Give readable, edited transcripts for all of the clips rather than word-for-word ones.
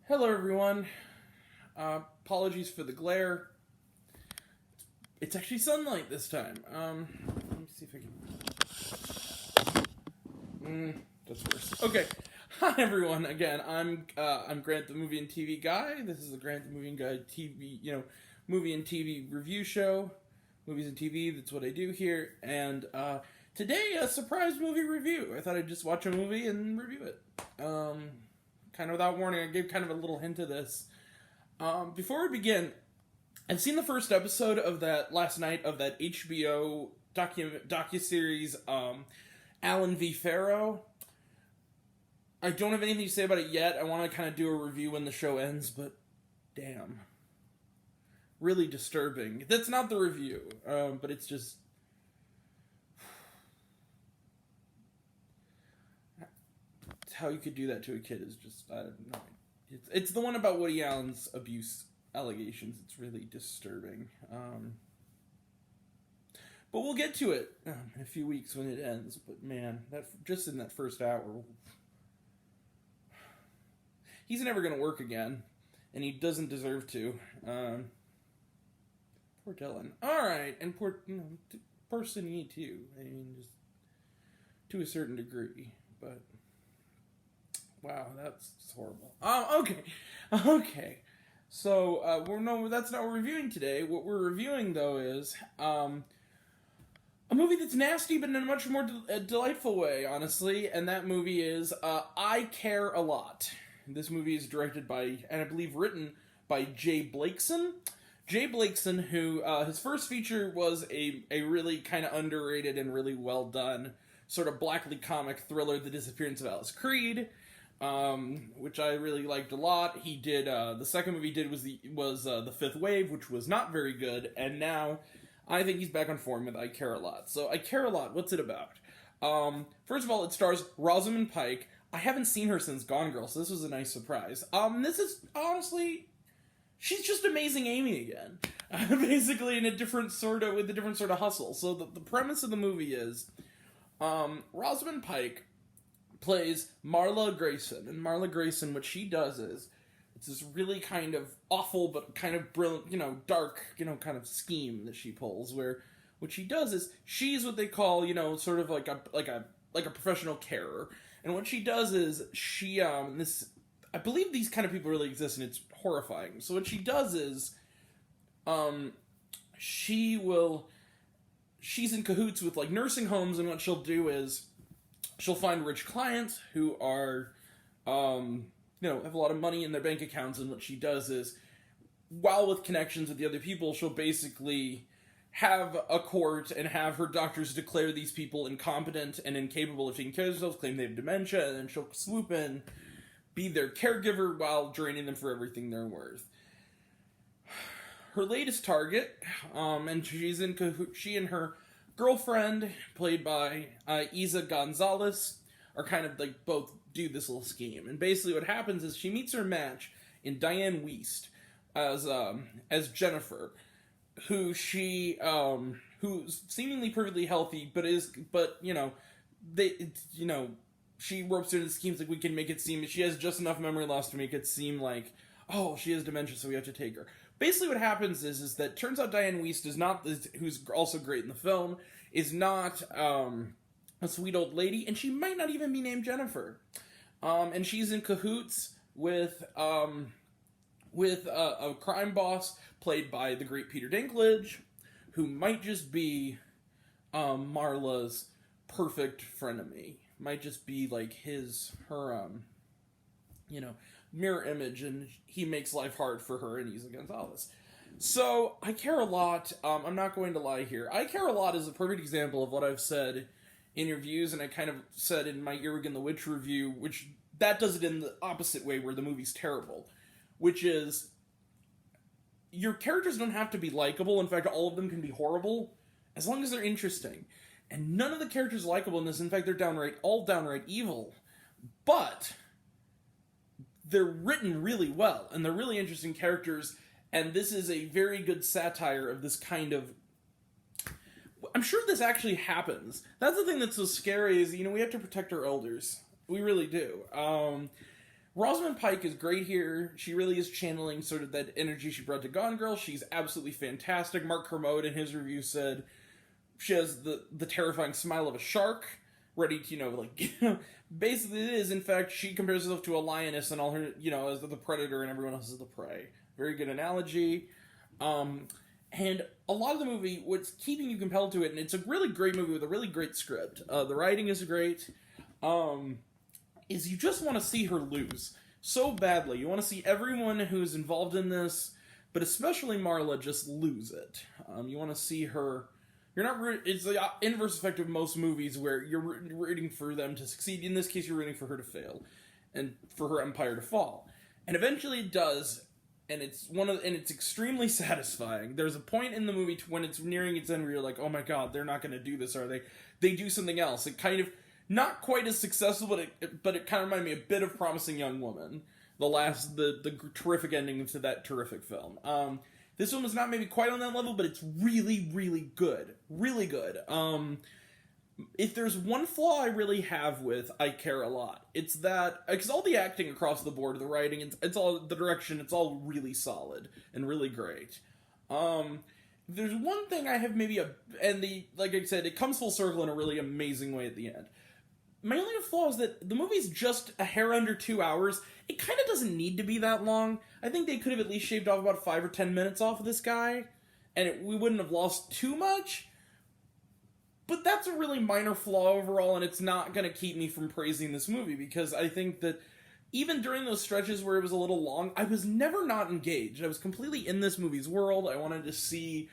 Hello, everyone. Apologies for the glare. It's actually sunlight this time. Let me see if I can. That's worse. Okay. Hi, everyone. Again, I'm Grant, the movie and TV guy. This is the Grant, the movie and guy TV, movie and TV review show. Movies and TV. That's what I do here. And today, a surprise movie review. I thought I'd just watch a movie and review it. Kind of without warning, I gave kind of a little hint of this. Before we begin, I've seen the first episode of that last night of that HBO docuseries, Alan v. Pharaoh. I don't have anything to say about it yet. I want to kind of do a review when the show ends, but damn. Really disturbing. That's not the review, but it's just... how you could do that to a kid is just, I don't know. It's the one about Woody Allen's abuse allegations. It's really disturbing. But we'll get to it in a few weeks when it ends. But man, just in that first hour, he's never going to work again, and he doesn't deserve to. Poor Dylan. All right, and poor person E too. I mean, just to a certain degree, but. Wow, that's horrible. Okay. So, that's not what we're reviewing today. What we're reviewing, though, is a movie that's nasty, but in a much more delightful way, honestly. And that movie is I Care a Lot. This movie is directed by, and I believe written by Jay Blakeson. Jay Blakeson, who his first feature was a really kind of underrated and really well done sort of blackly comic thriller, The Disappearance of Alice Creed. Which I really liked a lot. He did, the second movie he did was The Fifth Wave, which was not very good, and now I think he's back on form with I Care a Lot. So, I Care a Lot, what's it about? First of all, it stars Rosamund Pike. I haven't seen her since Gone Girl, so this was a nice surprise. This is, honestly, she's just Amazing Amy again. Basically with a different sort of hustle. So, the premise of the movie is, Rosamund Pike plays Marla Grayson, and Marla Grayson, what she does is, it's this really kind of awful, but kind of brilliant, dark, kind of scheme that she pulls, where what she does is, she's what they call, sort of like a professional carer, and what she does is, she, I believe these kind of people really exist, and it's horrifying, so what she does is, she's in cahoots with, nursing homes, and what she'll do is, she'll find rich clients who are, have a lot of money in their bank accounts, and what she does is, while with connections with the other people, she'll basically have a court and have her doctors declare these people incompetent and incapable of taking care of themselves, claim they have dementia, and then she'll swoop in, be their caregiver while draining them for everything they're worth. Her latest target, and she and her girlfriend, played by Isa Gonzalez, are kind of both do this little scheme. And basically what happens is she meets her match in Diane Wiest as Jennifer, who's seemingly perfectly healthy, she ropes her into schemes we can make it seem she has just enough memory loss to make it seem like, oh, she has dementia, so we have to take her. Basically what happens is that turns out Diane Wiest is not, who's also great in the film, is not a sweet old lady, and she might not even be named Jennifer. And she's in cahoots with a crime boss played by the great Peter Dinklage, who might just be Marla's perfect frenemy. Might just be her mirror image, and he makes life hard for her, and he's against all this. So, I Care a Lot, I'm not going to lie here. I Care a Lot is a perfect example of what I've said in reviews, and I kind of said in my Earwig and the Witch review, which that does it in the opposite way, where the movie's terrible. Which is, your characters don't have to be likable, in fact, all of them can be horrible, as long as they're interesting. And none of the characters are likable in this, in fact, they're all downright evil. But they're written really well, and they're really interesting characters, and this is a very good satire of this kind of... I'm sure this actually happens. That's the thing that's so scary is, we have to protect our elders. We really do. Rosamund Pike is great here. She really is channeling sort of that energy she brought to Gone Girl. She's absolutely fantastic. Mark Kermode in his review said she has the terrifying smile of a shark, ready to, basically it is. In fact, she compares herself to a lioness and all her, as the predator and everyone else is the prey. Very good analogy. And a lot of the movie, what's keeping you compelled to it, and it's a really great movie with a really great script. The writing is great. Is you just want to see her lose so badly. You want to see everyone who's involved in this, but especially Marla, just lose it. You want to see her. You're not. It's the inverse effect of most movies where you're rooting for them to succeed. In this case, you're rooting for her to fail, and for her empire to fall. And eventually, it does. And it's extremely satisfying. There's a point in the movie when it's nearing its end where you're like, oh my god, they're not going to do this, are they? They do something else. It kind of, not quite as successful, but it kind of reminded me a bit of Promising Young Woman. The terrific ending to that terrific film. This one was not maybe quite on that level, but it's really, really good. Really good. If there's one flaw I really have with I Care a Lot, it's that, because all the acting across the board, the writing, it's all, the direction, it's all really solid and really great. There's one thing I have maybe like I said, it comes full circle in a really amazing way at the end. My only flaw is that the movie's just a hair under 2 hours. It kind of doesn't need to be that long. I think they could have at least shaved off about 5 or 10 minutes off of this guy, and we wouldn't have lost too much. But that's a really minor flaw overall, and it's not going to keep me from praising this movie, because I think that even during those stretches where it was a little long, I was never not engaged. I was completely in this movie's world. I wanted to see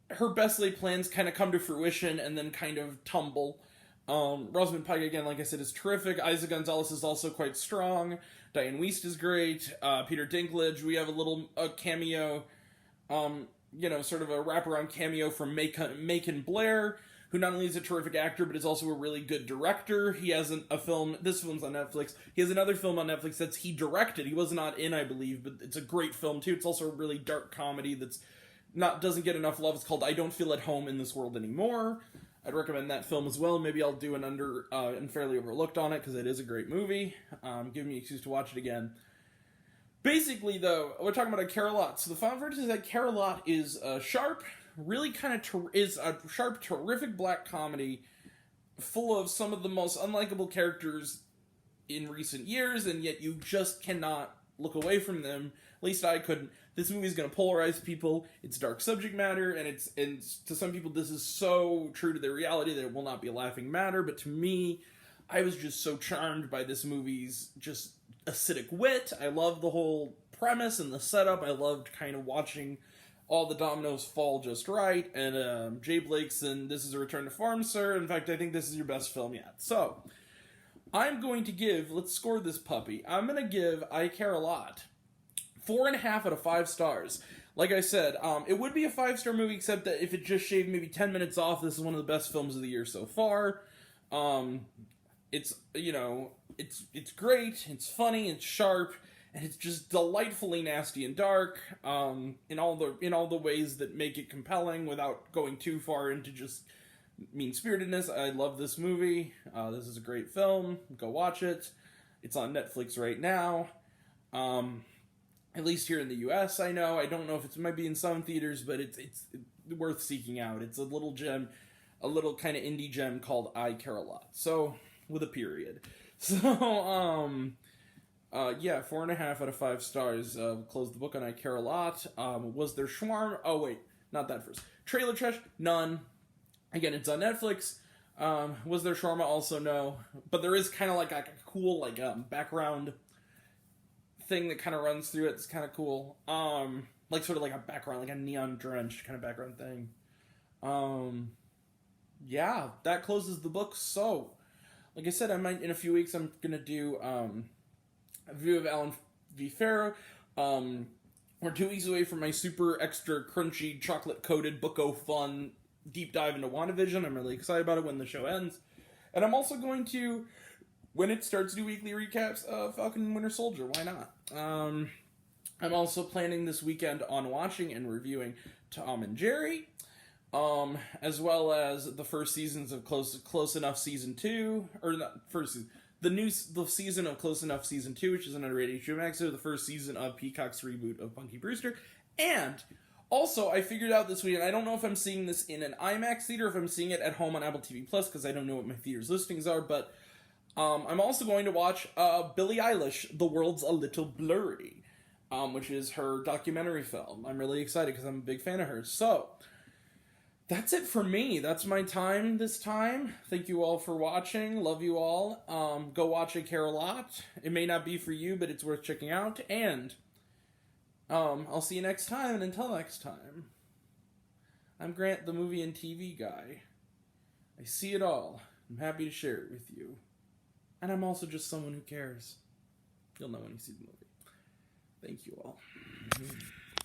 her best laid plans kind of come to fruition and then kind of tumble. Rosamund Pike, again, like I said, is terrific. Isa Gonzalez is also quite strong. Diane Wiest is great. Peter Dinklage, we have a cameo, sort of a wraparound cameo from Macon Blair, who not only is a terrific actor, but is also a really good director. He has this film's on Netflix. He has another film on Netflix he directed. He was not in, I believe, but it's a great film too. It's also a really dark comedy doesn't get enough love. It's called I Don't Feel at Home in This World Anymore. I'd recommend that film as well. Maybe I'll do an unfairly overlooked on it, because it is a great movie. Give me an excuse to watch it again. Basically, though, we're talking about I Care a Lot. So the final verdict is I Care a Lot is sharp, really kind of is a sharp, terrific black comedy full of some of the most unlikable characters in recent years, and yet you just cannot look away from them. At least I couldn't. This movie is going to polarize people. It's dark subject matter, and to some people this is so true to their reality that it will not be a laughing matter. But to me, I was just so charmed by this movie's just acidic wit. I loved the whole premise and the setup. I loved kind of watching all the dominoes fall just right. And Jay Blakeson, this is a return to form, sir. In fact, I think this is your best film yet. So I'm going to let's score this puppy. I'm going to give I Care a Lot 4.5 out of 5 stars. Like I said, it would be a 5-star movie, except that if it just shaved maybe 10 minutes off, this is one of the best films of the year so far. It's great, it's funny, it's sharp, and it's just delightfully nasty and dark, in all the ways that make it compelling without going too far into just mean-spiritedness. I love this movie. This is a great film. Go watch it. It's on Netflix right now. At least here in the US, I know. I don't know if it might be in some theaters, but it's worth seeking out. It's a little gem, a little kind of indie gem called I Care a Lot. So, with a period. So, 4.5 out of 5 stars. Close the book on I Care a Lot. Was there schwarm? Oh, wait, not that first. Trailer trash? None. Again, it's on Netflix. Was there shawarma? Also no. But there is kind of like a cool background thing that kind of runs through it. It's kind of cool. Sort of like a background, like a neon drenched kind of background thing. That closes the book. So, like I said, I might in a few weeks I'm gonna do a review of Alan V. Farrow. We're 2 weeks away from my super extra crunchy chocolate coated Book-O fun deep dive into WandaVision. I'm really excited about it when the show ends. And I'm also going to, when it starts, do weekly recaps of Falcon and Winter Soldier. Why not? I'm also planning this weekend on watching and reviewing Tom and Jerry, as well as the first seasons of Close Enough Season 2, or not first season, the season of Close Enough Season 2, which is another HBO Max, so the first season of Peacock's reboot of Punky Brewster. And also, I figured out this week, and I don't know if I'm seeing this in an IMAX theater, or if I'm seeing it at home on Apple TV Plus, because I don't know what my theater's listings are, but I'm also going to watch Billie Eilish, The World's a Little Blurry, which is her documentary film. I'm really excited because I'm a big fan of hers. So, that's it for me. That's my time this time. Thank you all for watching. Love you all. Go watch I Care a Lot. It may not be for you, but it's worth checking out. And I'll see you next time. And until next time, I'm Grant, the movie and TV guy. I see it all. I'm happy to share it with you. And I'm also just someone who cares. You'll know when you see the movie. Thank you all.